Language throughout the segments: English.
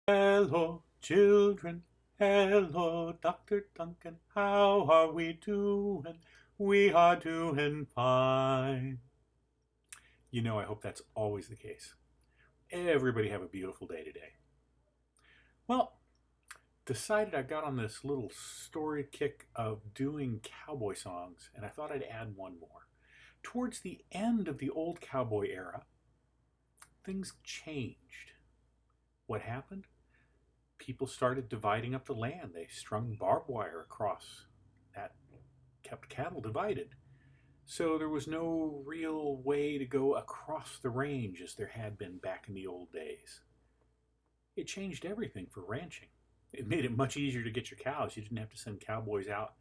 Hello, children. Hello, Dr. Duncan. How are we doing? We are doing fine. I hope that's always the case. Everybody have a beautiful day today. Well, decided I got on this little story kick of doing cowboy songs, and I thought I'd add one more. Towards the end of the old cowboy era, things changed. What happened? People started dividing up the land. They strung barbed wire across. That kept cattle divided. So there was no real way to go across the range as there had been back in the old days. It changed everything for ranching. It made it much easier to get your cows. You didn't have to send cowboys out,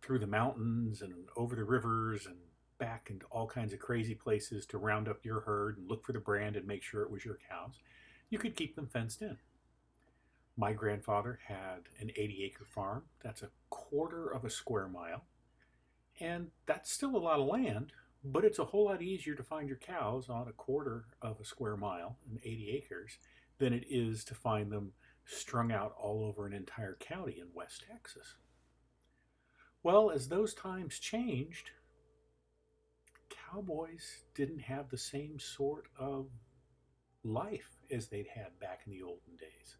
through the mountains and over the rivers and back into all kinds of crazy places to round up your herd and look for the brand and make sure it was your cows. You could keep them fenced in. My grandfather had an 80-acre farm. That's a quarter of a square mile. And that's still a lot of land, but it's a whole lot easier to find your cows on a quarter of a square mile, in 80 acres, than it is to find them strung out all over an entire county in West Texas. Well, as those times changed, cowboys didn't have the same sort of life as they'd had back in the olden days.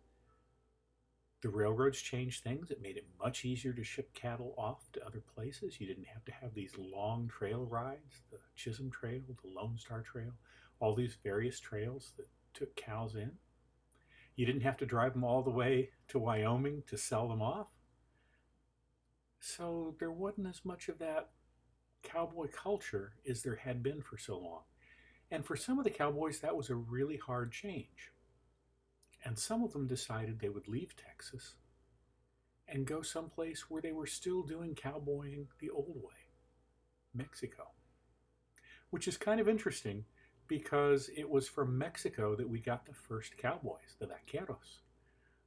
The railroads changed things. It made it much easier to ship cattle off to other places. You didn't have to have these long trail rides, the Chisholm Trail, the Lone Star Trail, all these various trails that took cows in. You didn't have to drive them all the way to Wyoming to sell them off. So there wasn't as much of that cowboy culture as there had been for so long. And for some of the cowboys, that was a really hard change. And some of them decided they would leave Texas and go someplace where they were still doing cowboying the old way, Mexico. Which is kind of interesting because it was from Mexico that we got the first cowboys, the vaqueros,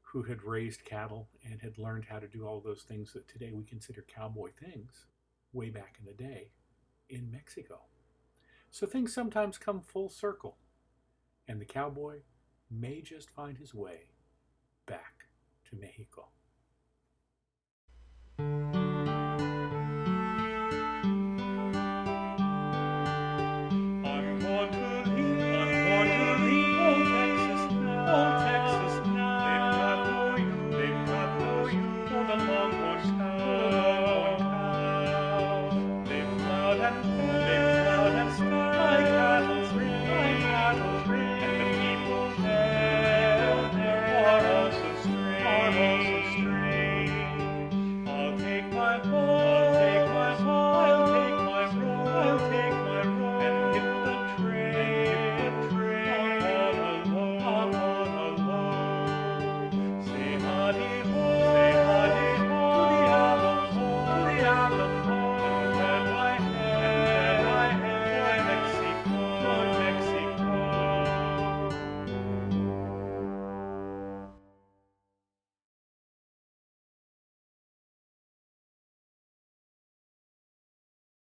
who had raised cattle and had learned how to do all those things that today we consider cowboy things way back in the day in Mexico. So things sometimes come full circle, and the cowboy may just find his way back to Mexico.